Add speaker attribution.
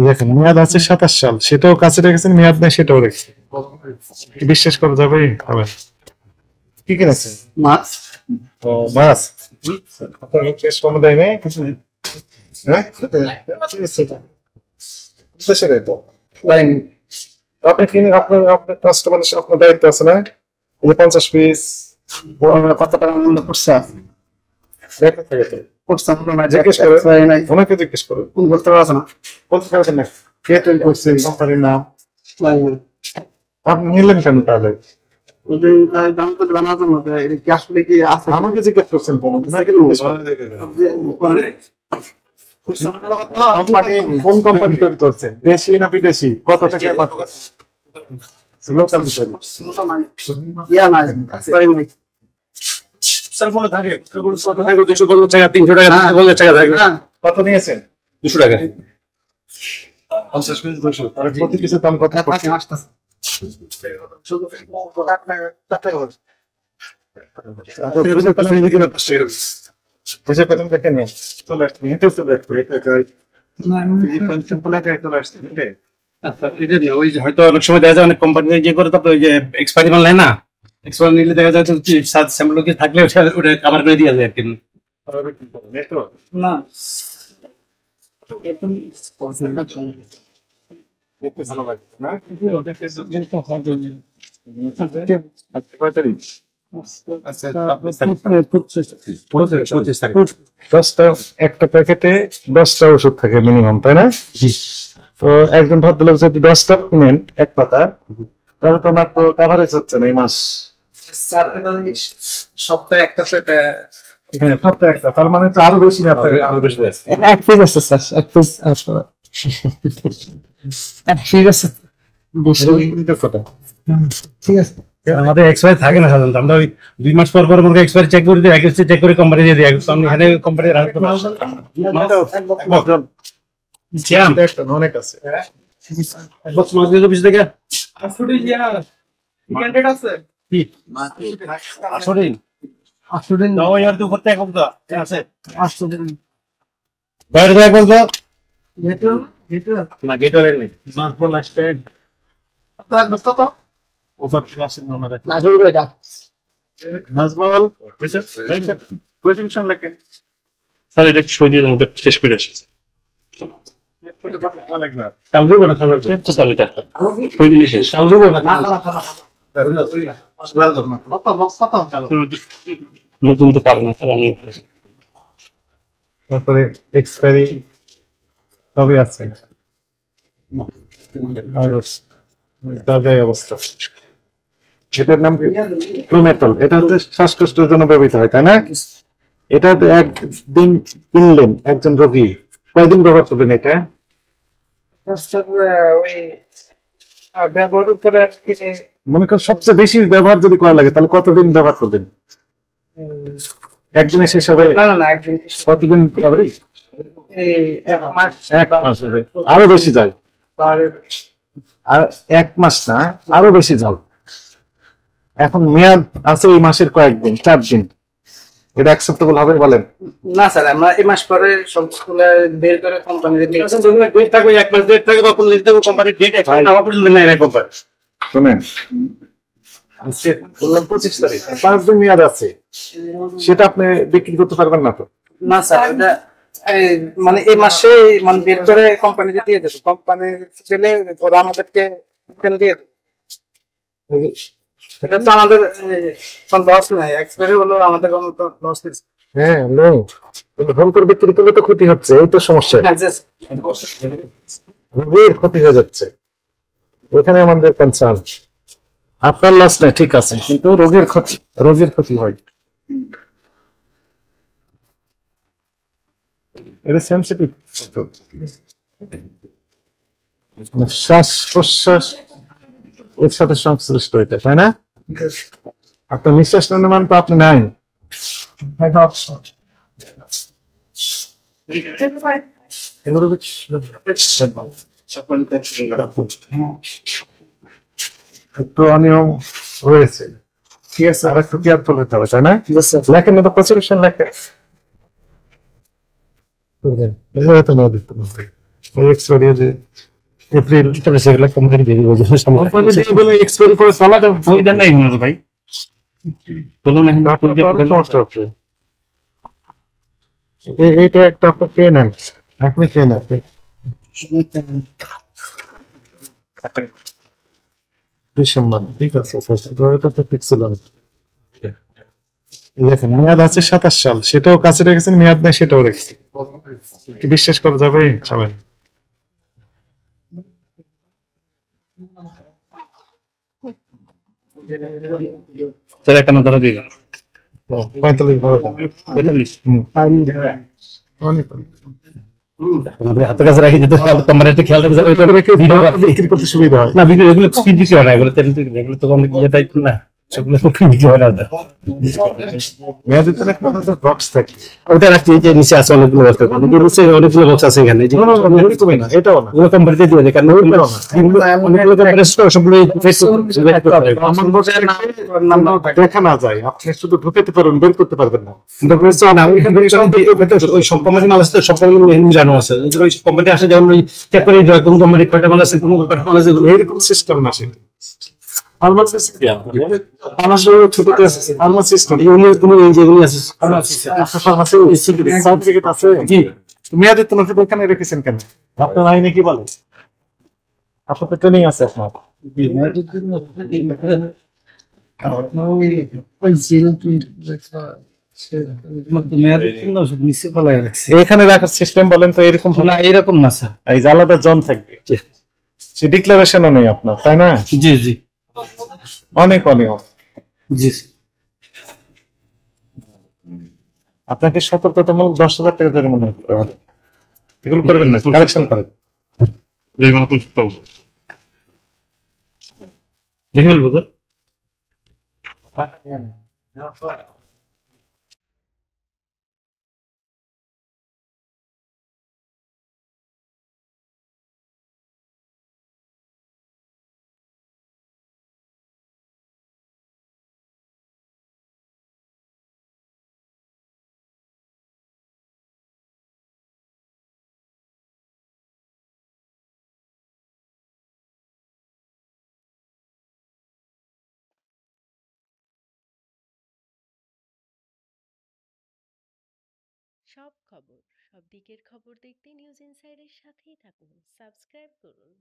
Speaker 1: দেখেন মেয়াদ আছে 27 সাল, সেটাও কাছে রেখেছেন, মেয়াদ নেই সেটাও রেখেছেন। কি বিশ্বাস করা যাবে? হবে কি কিনেছেন?
Speaker 2: মাছ।
Speaker 1: ও মাছ। আপনার কেস কম দেয় নাই কিছু? হ্যাঁ সেটাই তো আপনি কিনে আপনার আপনার কাস্টমার আপনার দায়িত্ব আছে না? এই যে 50 পিস
Speaker 2: কত টাকা মূল্য করছে?
Speaker 1: দেখা থাকে তো,
Speaker 2: করছে না,
Speaker 1: জিজ্ঞেস করে ওনাকে জিজ্ঞেস করুন।
Speaker 2: কোন বলতে পারছে না।
Speaker 1: বলতে পারবেন না কে তৈরি করছে, কোম্পানির নাম। আপনি নিলেন কেন তাহলে?
Speaker 2: দাম তো জানার জন্য এটা কি আসলে কি আছে?
Speaker 1: আমাকে জিজ্ঞেস করছেন কেন? কোম্পানি কোন কোম্পানি তৈরি করছে, দেশি না বিদেশি, কত টাকা লোকাল বিষয়।
Speaker 2: ইয়া নাই,
Speaker 3: সেলফোনে থাকে 250 টাকা 300 টাকা 50 টাকা থাকে।
Speaker 1: কত নিয়েছেন?
Speaker 3: 200 টাকা।
Speaker 1: 50 পিস 200, তাহলে প্রতি পিসের দাম কত? বুঝে পেলাম, দেখে নিয়ে চলে আসছে, হেঁটে চলে আসছে।
Speaker 3: ওই যে হয়তো অনেক সময় দেখা যায় অনেক কোম্পানি ইয়ে করে, তারপরে ওই যে এক্সপায়ারি মাল নেয় না, এক্সপায়ারি নিলে দেখা যায় স্যাম্পল কি থাকলে ওটা কাভার করে দিয়ে যায় আর কি।
Speaker 2: না
Speaker 1: ভালো লাগে না? একটা প্যাকেটে 10টা ওষুধ থাকে মিনিমাম, তাই না? তো একজন ভদ্রলোক যদি 10টা কিনেন এক পাতা, তাহলে তোমার তো কাভারেজ হচ্ছে না এই মাস।
Speaker 2: সপ্তাহে একটা
Speaker 1: এখানে সপ্তাহে একটা, তার মানে তো আরো বেশি না, আরো বেশি আছে।
Speaker 2: এক পিস আছে স্যার, এক পিস ঠিক আছে।
Speaker 1: ঠিক আছে,
Speaker 3: আমাদের এক্সপায়ারি থাকে না সাধারণত, আমরা ওই 2 মাস পর পর আমাকে এক্সপায়ারি চেক করে দিই, অ্যাকুরেসি চেক করে কোম্পানি দিয়ে দিই। আমি এখানে কোম্পানি রাখতে পারি
Speaker 1: অনেক আছে।
Speaker 3: বক্স মাছ দিয়ে অফিস থেকে
Speaker 2: আসলে ইয়া ক্যান্ডিডেট আছে
Speaker 3: কি আসলে
Speaker 2: আসলে
Speaker 3: দাও ইয়ার তো করতে এক বলতো আছে
Speaker 2: আসলে
Speaker 3: বাইরে দেখ বলতো
Speaker 2: যেটা যেটা
Speaker 3: না গেটওয়ারে নেই
Speaker 1: মাছ বল আসবে
Speaker 2: আপনার দোস্ত তো
Speaker 1: ওভার ক্লাসের নামে
Speaker 2: না জরুরি এটা
Speaker 1: মাছ বল প্রেজেন্টেশন লেখে।
Speaker 3: স্যার এটা সই দিয়ে আমাদের শেষ করে এসেছে
Speaker 1: অনেক না
Speaker 3: কাউকে বলা খাবার তো স্যার এটা সই দিয়ে শেষ কাউকে বলা
Speaker 2: না কত বক্স কত
Speaker 3: নতুন তো পারে না স্যার আমি
Speaker 1: তারপরে এক্সপায়ারি সবই আছে। অবস্থা এটার নাম প্রোমেটল, এটা হচ্ছে শ্বাসকষ্টের জন্য ব্যবহৃত হয়, তাই না? এটা একদিন কিনলেন একজন রোগী, কয়দিন ব্যবহার করবেন এটা?
Speaker 2: ব্যবহার করে
Speaker 1: মনে করেন সবচেয়ে বেশি ব্যবহার যদি করা লাগে তাহলে কতদিন ব্যবহার করবেন? একদিনে শেষ হবে?
Speaker 2: না না একদিন
Speaker 1: কতদিন হবে?
Speaker 2: এক মাস
Speaker 1: 1 মাস হবে, আরো বেশি যায়। আর 1 মাস না, আরো বেশি যাও। এখন মেয়াদ আছে এই মাসের কয়েকদিন, 4 দিন, এটা অ্যাকসেপ্টেবল হবে বলেন?
Speaker 2: না স্যার, আমরা এই মাস পরে সবগুলো বের করে কোম্পানিতে নিয়ে
Speaker 3: ডেট থাকবে 1 মাস ডেট থাকবে কোন লিখতে হবে কোম্পানির ডেট এখন না পর্যন্ত নেই না কোম্পানি
Speaker 1: শুনেন, বললাম 25 তারিখ, 5 দিন মেয়াদ আছে, সেটা আপনি বিক্রি করতে পারবেন না তো?
Speaker 2: না স্যার, এটা মানে এই মাসে মানে বের করে কোম্পানিতে দিয়ে দেবো, কোম্পানি দিলে ওরা আমাদেরকে দিয়ে দেবে। এটা তো আমাদের লস নাই, এক্সপায়ারি হলো আমাদের কোনো তো লস নেই।
Speaker 1: হ্যাঁ নেই, ভুল করে বিক্রি করলে তো ক্ষতি হচ্ছে, এই তো সমস্যা, রোগীর ক্ষতি হয়ে যাচ্ছে, ওখানে আমাদের কনসার্ন। আপনার লস নেই ঠিক আছে, কিন্তু রোগীর ক্ষতি হয়। এটা সেন্সিটিভ, শ্বাস প্রশ্বাস এর সাথে সংশ্লিষ্ট এটা, তাই না? আপনার নিঃশ্বাস নেওয়ার মান তো আপনি নাই। একটু অনিয়ম রয়েছে, ঠিক আছে, আর একটু কেয়ারফুল হতে হবে, তাই না? লেখেন না তো, প্রেসক্রিপশন লেখেন। এক্সপায়ারি যে এপ্রিল
Speaker 3: তারপরে সেগুলো কোম্পানি দিয়ে দিবে
Speaker 1: কোম্পানি দিয়ে বলে এক্সপায়ারি করে চালা দেন
Speaker 3: ওই দেন নাই মনে ভাই বলুন এখন
Speaker 1: সমস্যা হচ্ছে এইটা একটা আপনার পেয়ে নেন আপনি পেয়ে নেন ডিসেম্বর ঠিক আছে এটা তো ফিক্স ছিল দেখেন মেয়াদ আছে 27 সাল সেটাও কাছে রেখেছেন মেয়াদ নেই সেটাও রেখেছি কি বিশ্বাস করা যাবে সবাই
Speaker 3: তাহলে একটা ধরা দিয়ে
Speaker 1: 45 ভালো দাম।
Speaker 3: 45
Speaker 1: অনেক
Speaker 3: আমাদের হাতের কাছে রাখি যেতে কোম্পানি একটা খেয়াল রাখবে ওইটা ভিডিও
Speaker 1: বিক্রি করতে সুবিধা হয়
Speaker 3: না বিক্রি এগুলো স্পিড বিক্রি হয় না এগুলো তেল এগুলো তো কম যেটাই না সেগুলো তো বিক্রি হয় না
Speaker 1: মেয়াদের তো একটা বক্স থাকে
Speaker 3: ওটা রাখছি যে নিচে আছে অনেকগুলো বক্স আছে নিচে অনেকগুলো বক্স আছে এখানে যে
Speaker 1: এরকমই না এটাও না
Speaker 3: ওগুলো কোম্পানিতে দিয়ে দেয় কারণ অনেকগুলো কোম্পানি সবগুলো ফেস
Speaker 1: আমার বসে দেখা না যায় আপনি শুধু ঢুকাতে পারবেন বের করতে পারবেন না
Speaker 3: ওই সব কোম্পানি মাল আছে সব কোম্পানি জানো আছে ওই কোম্পানি আসে যেমন ওই চেক করে কোন কোম্পানি কয়টা মাল আছে কোন কয়টা মাল আছে
Speaker 1: এরকম সিস্টেম না সেটা আলমার সিস্টেম আমার ছোটতে আছে আলমার সিস্টেম
Speaker 3: ইউনিয়ন তুমি এই যেগুলো আছে
Speaker 1: আপনার ফার্মাসি সার্টিফিকেট আছে
Speaker 3: জি
Speaker 1: মেয়াদের তো নথি এখানে রেখেছেন কেন আপনার আইনে কি বলে আপনার তো ট্রেনিং আছে আপনার এখানে রাখার সিস্টেম বলেন তো এরকম
Speaker 3: না এরকম না স্যার
Speaker 1: এই যে আলাদা জন থাকবে সে ডিক্লারেশনও নেই আপনার তাই না
Speaker 3: জি জি
Speaker 1: অনেক অনিয়ম
Speaker 3: জি
Speaker 1: আপনাকে সতর্কতামূলক 10,000 টাকা জরিমানা করতে হবে এগুলো করবেন না কালেকশন করেন
Speaker 3: দেখে ফেলবো তো
Speaker 4: সব খবর, সব দিকের খবর দেখতে নিউজ ইনসাইডের সাথেই থাকুন, সাবস্ক্রাইব করুন।